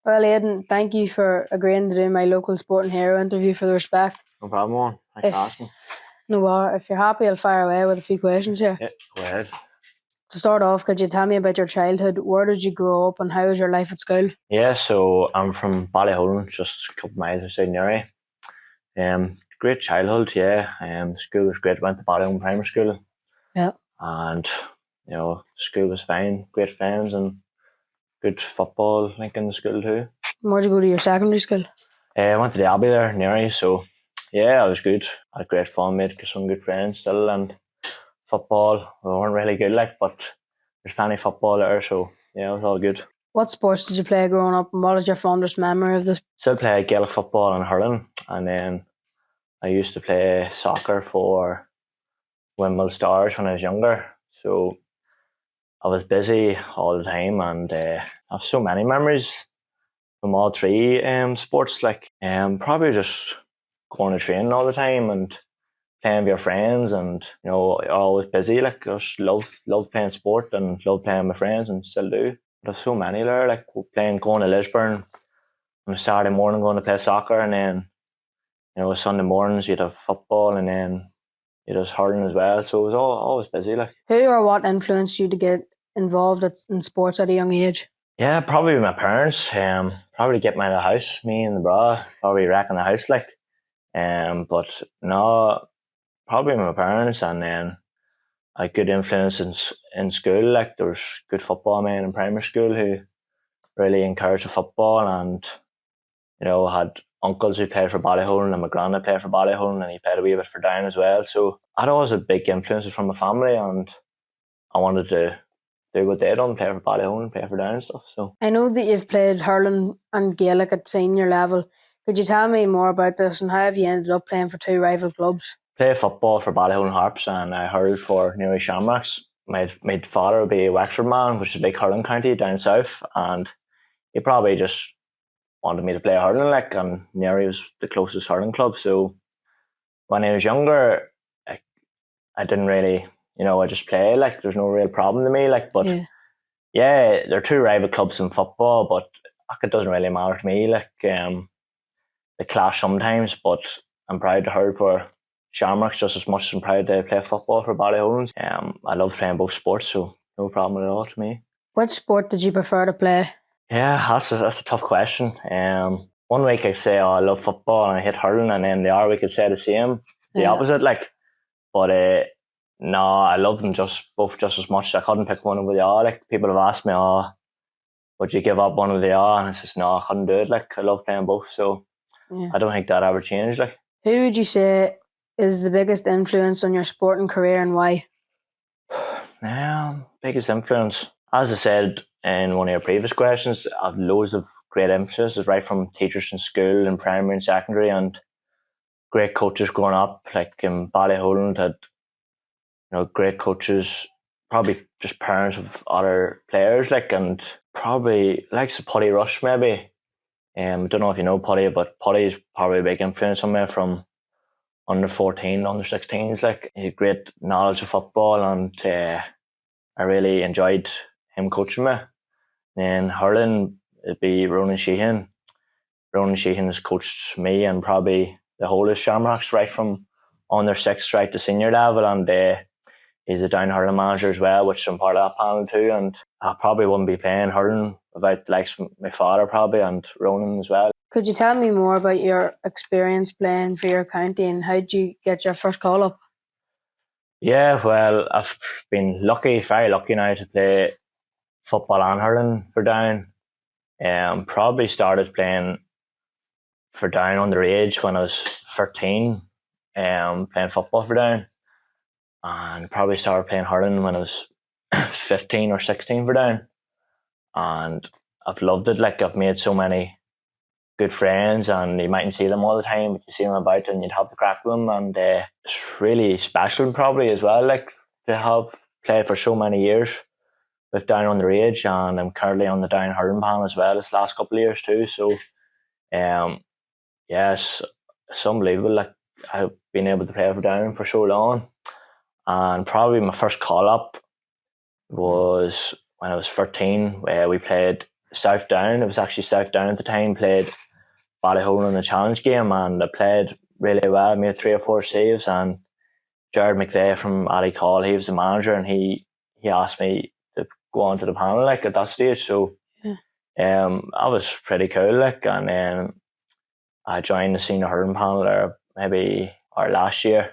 Well, Aidan, thank you for agreeing to do my local sporting hero interview for the Respect. No problem, Owen. Thanks for asking. No, if you're happy, I'll fire away with a few questions here. Yeah, go ahead. To start off, could you tell me about your childhood? Where did you grow up and how was your life at school? Yeah, so I'm from Ballyholland, just a couple of miles outside Newry. Great childhood, yeah. School was great. Went to Ballyholland Primary School. Yeah. And, school was fine. Great friends and good football link in the school too. Where'd you go to your secondary school? I went to the Abbey there, Newry, so yeah, it was good. I had great fun, made some good friends still, and football, we weren't really good but there's plenty of football there, so yeah, it was all good. What sports did you play growing up and what is your fondest memory of this? Still play Gaelic football and hurling, and then I used to play soccer for Wimble Stars when I was younger, so I was busy all the time, and I have so many memories from all three sports, probably just going to training all the time and playing with your friends, and you're always busy. I just love playing sport and love playing with my friends, and still do. There's so many there, going to Lisburn on a Saturday morning, going to play soccer, and then Sunday mornings you'd have football, and then you'd have hurling as well. So it was always busy. Who or what influenced you to get involved in sports at a young age? Yeah, probably my parents. Probably get me out of the house, me and the bra, probably wrecking the house but no, probably my parents, and then I had good influence in school. There was good football men in primary school who really encouraged the football, and I had uncles who played for Ballyholland, and my granddad played for Ballyholland, and he played a wee bit for Down as well. So I had always a big influences from my family, and I wanted to do what they done, play for Ballyholland, play for Down and stuff. So I know that you've played hurling and Gaelic at senior level. Could you tell me more about this and how have you ended up playing for two rival clubs? Played football for Ballyholland Harps, and I hurled for Newry Shamrocks. My father would be a Wexford man, which is a big hurling county down south, and he probably just wanted me to play hurling, and Newry was the closest hurling club. So when I was younger, I didn't really, I just play, there's no real problem to me, but yeah, there are two rival clubs in football, but it doesn't really matter to me, they clash sometimes, but I'm proud to hurl for Shamrocks just as much as I'm proud to play football for Ballyholland. I love playing both sports, so no problem at all to me. Which sport did you prefer to play? Yeah, that's a tough question. 1 week I say, I love football and I hate hurling, and then the other week I'd say the same, the opposite. But no, I love them both just as much. I couldn't pick one over the other. People have asked me, would you give up one over the other? And I says, no, I couldn't do it. I love playing both, so I don't think that ever changed. Who would you say is the biggest influence on your sporting career and why? Biggest influence, as I said in one of your previous questions, I have loads of great influences, right from teachers in school and primary and secondary, and great coaches growing up. In Ballyholland, had great coaches, probably just parents of other players, and probably Putty Rush maybe. I don't know if you know Putty, but Putty is probably a big influence on me from under 14, under 16s. He had great knowledge of football, and I really enjoyed him coaching me. Then hurling, it'd be Ronan Sheehan. Ronan Sheehan has coached me and probably the whole of Shamrocks, right from under 6 right to senior level, and he's a down hurling manager as well, which I'm part of that panel too. And I probably wouldn't be playing hurling without my father probably, and Ronan as well. Could you tell me more about your experience playing for your county and how did you get your first call up? Yeah, well, I've been very lucky now to play football and hurling for Down. Probably started playing for Down underage when I was 13, playing football for Down, and probably started playing hurling when I was 15 or 16 for Down, and I've loved it. I've made so many good friends, and you mightn't see them all the time, but you see them about and you'd have to crack with them, and it's really special probably as well, to have played for so many years with Down underage, and I'm currently on the Down hurling panel as well this last couple of years too. So yes, it's unbelievable. I've been able to play for Down for so long, and probably my first call up was when I was 13, where we played South Down. It was actually South Down at the time, played Ballyholland in the challenge game, and I played really well, made 3 or 4 saves, and Jared McVeigh from Addy Call, he was the manager, and he asked me to go on to the panel like at that stage. So that was pretty cool, like, and then I joined the senior hurling panel there maybe or last year.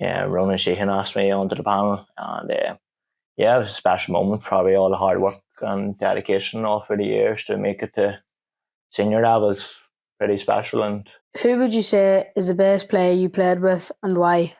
Ronan Sheehan asked me onto the panel, and it was a special moment. Probably all the hard work and dedication all for the years to make it to senior levels pretty special. And who would you say is the best player you played with, and why?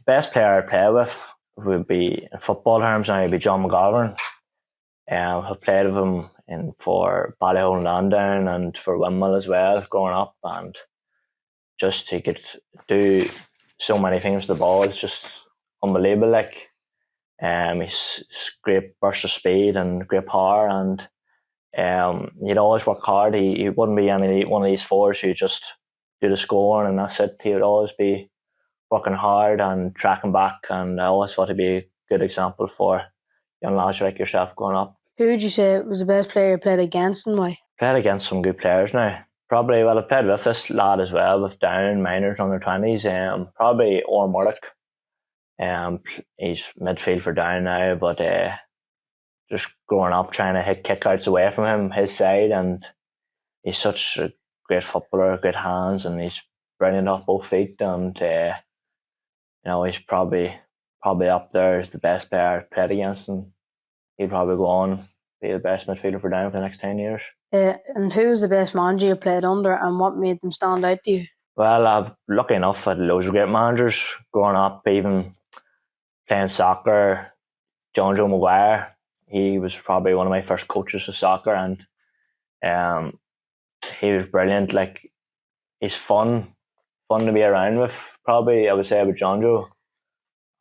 Best player I played with would be, in football terms now, would be John McGovern. I've played with him for Ballyholland and Down and for Windmill as well growing up, and just he could do so many things with the ball. It's just unbelievable. Like, he's great burst of speed and great power, and he'd always work hard. He wouldn't be one of these forwards who just do the scoring and that's it. He would always be working hard and tracking back, and I always thought he'd be a good example for young lads like yourself growing up. Who would you say was the best player you played against, and why? Played against some good players now. Probably, well, I've played with this lad as well, with Down, minors, under 20s. Probably Owen Murdoch. He's midfield for Down now, but just growing up trying to hit kickouts away from him, his side, and he's such a great footballer, great hands, and he's brilliant off both feet, and he's probably up there as the best player I've played against, and he'd probably go on be the best midfielder for Down for the next 10 years. And who was the best manager you played under, and what made them stand out to you? Well, I've lucky enough had loads of great managers growing up, even playing soccer. John Joe Maguire, he was probably one of my first coaches of soccer, and he was brilliant. Like, he's fun to be around with, probably, I would say, with John Joe.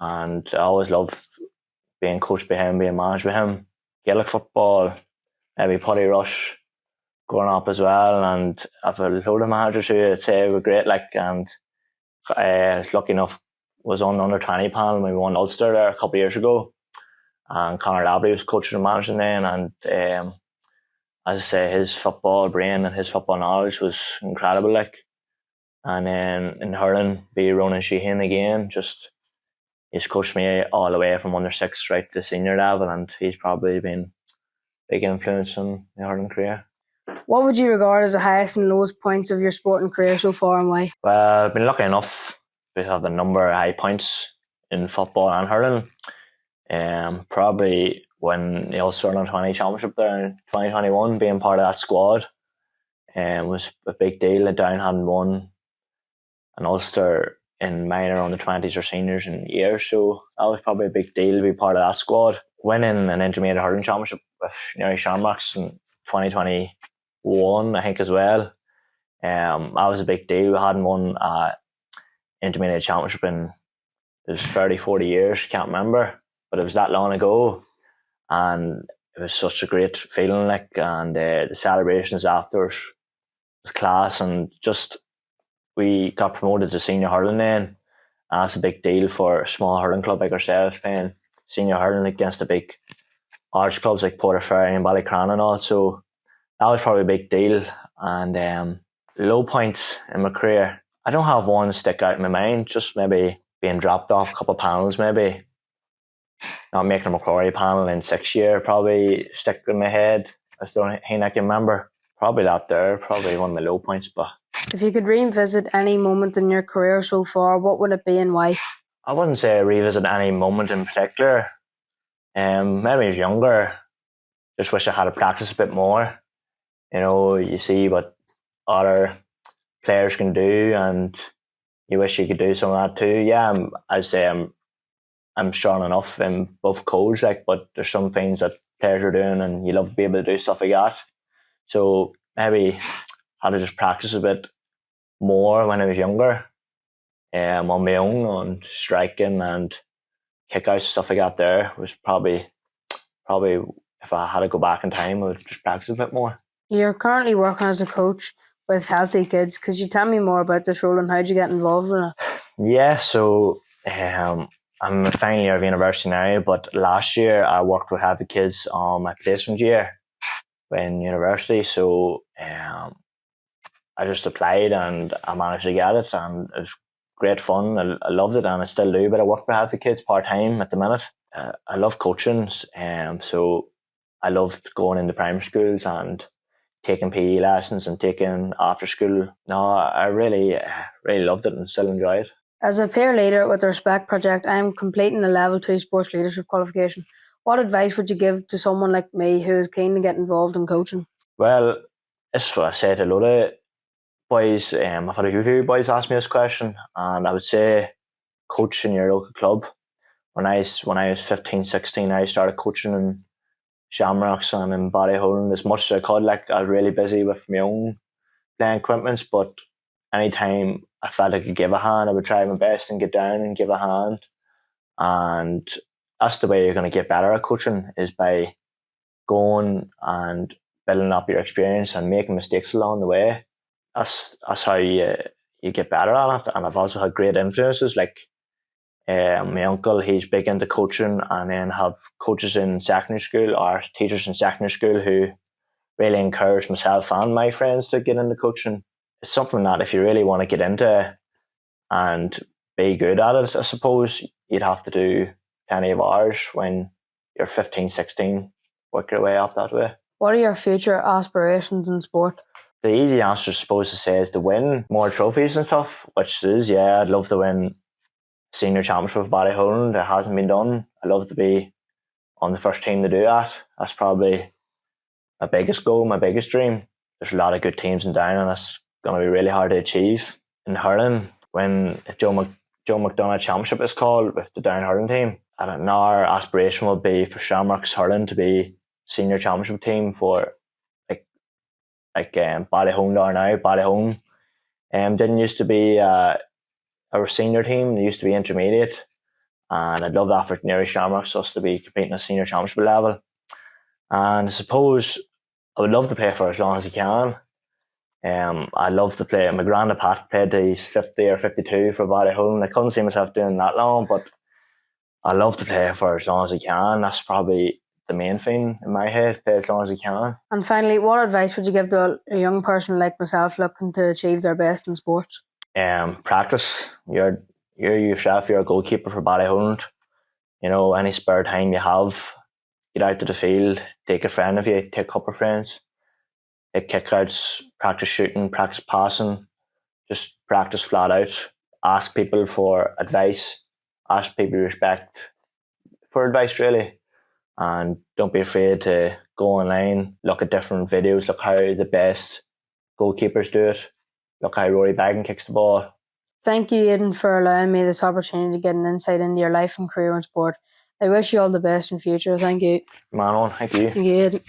And I always loved being coached by him, being managed by him. Gaelic football, maybe Putty Rush growing up as well, and I've a load of managers who I'd say were great, like, and I was lucky enough, was on the under 20 panel when we won Ulster there a couple of years ago, and Conor Labley was coaching and managing then, and as I say, his football brain and his football knowledge was incredible, like. And then in hurling, be Ronan Sheehan again, just he's coached me all the way from under 6 right to senior level, and he's probably been a big influence on my hurling career. What would you regard as the highest and lowest points of your sporting career so far, and why? Well, I've been lucky enough to have a number of high points in football and hurling. Probably when the Ulster Under 20 Championship there in 2021, being part of that squad was a big deal. The Down hadn't won an Ulster in minor under 20s or seniors in years, so that was probably a big deal to be part of that squad. Winning an intermediate hurling championship with Newry Shamrocks in 2021, I think, as well. That was a big deal. We hadn't won an intermediate championship in, it was 30, 40 years, can't remember, but it was that long ago, and it was such a great feeling, like, and the celebrations afterwards was class, and just we got promoted to senior hurling then, and that's a big deal for a small hurling club like ourselves, playing senior hurling against the big arch clubs like Portaferry and Ballycran and all. So that was probably a big deal. And low points in my career, I don't have one stick out in my mind, just maybe being dropped off a couple of panels, maybe not making a Macquarie panel in 6th year probably stick in my head. That's the only thing I can remember. Probably that there, probably one of my low points. But if you could revisit any moment in your career so far, what would it be and why? I wouldn't say revisit any moment in particular. Maybe when I was younger, just wish I had to practice a bit more. You see what other players can do, and you wish you could do some of that too. Yeah, I'd say I'm strong enough in both codes, like, but there's some things that players are doing, and you love to be able to do stuff like that. So maybe had to just practice a bit more when I was younger, on my own, on striking and kickouts, stuff like that. There was probably if I had to go back in time, I would just practice a bit more. You're currently working as a coach with healthy kids. Could you tell me more about this role and how did you get involved in it? Yeah, so I'm in my final year of university now, but last year I worked with half the kids on my placement year in university, so I just applied and I managed to get it, and it was great fun. I loved it, and I still do, but I work for half the kids part-time at the minute. I love coaching, so I loved going into primary schools and taking PE lessons and taking after school. No, I really loved it and still enjoy it. As a peer leader with the Respect Project, I am completing a Level 2 sports leadership qualification. What advice would you give to someone like me who is keen to get involved in coaching? Well, this is what I said to a lot of boys. I've had a few boys ask me this question, and I would say coach in your local club. When I was 15, 16, I started coaching in Shamrocks and in Ballyholland as much as I could. Like, I was really busy with my own playing equipments, but anytime I felt I could give a hand, I would try my best and get down and give a hand. And that's the way you're going to get better at coaching, is by going and building up your experience and making mistakes along the way. That's how you get better at it. And I've also had great influences, like my uncle. He's big into coaching, and then have coaches in secondary school or teachers in secondary school who really encourage myself and my friends to get into coaching. It's something that if you really want to get into and be good at it, I suppose you'd have to do plenty of hours when you're 15, 16, work your way up that way. What are your future aspirations in sport? The easy answer, I suppose, to say is to win more trophies and stuff, which is, yeah, I'd love to win senior championship with Ballyholland. It hasn't been done. I'd love to be on the first team to do that. That's probably my biggest goal, my biggest dream. There's a lot of good teams in Down, and it's going to be really hard to achieve. In hurling, when Joe McDonagh Championship is called with the Down hurling team, I don't know, our aspiration would be for Shamrocks hurling to be senior championship team for like Ballyholland are now. Ballyholland didn't used to be our senior team. They used to be intermediate, and I'd love that for Newry Shamrocks, us to be competing at senior championship level. And I suppose I would love to play for as long as I can. I love to play. My granddad Pat played till he's 50 or 52 for Ballyholland. I couldn't see myself doing that long, but I love to play for as long as I can. That's probably the main thing in my head, play as long as I can. And finally, what advice would you give to a young person like myself looking to achieve their best in sports? Practice. You're yourself, you're a goalkeeper for Ballyholland. You know, any spare time you have, get out to the field, take a friend of you, take a couple of friends, take kickouts, practice shooting, practice passing, just practice flat out. Ask people for advice, ask people you respect for advice, really. And don't be afraid to go online, look at different videos, look how the best goalkeepers do it, look how Rory Bagan kicks the ball. Thank you, Aodhan, for allowing me this opportunity to get an insight into your life and career in sport. I wish you all the best in future. Thank you. Man on, thank you. Thank you, Aodhan.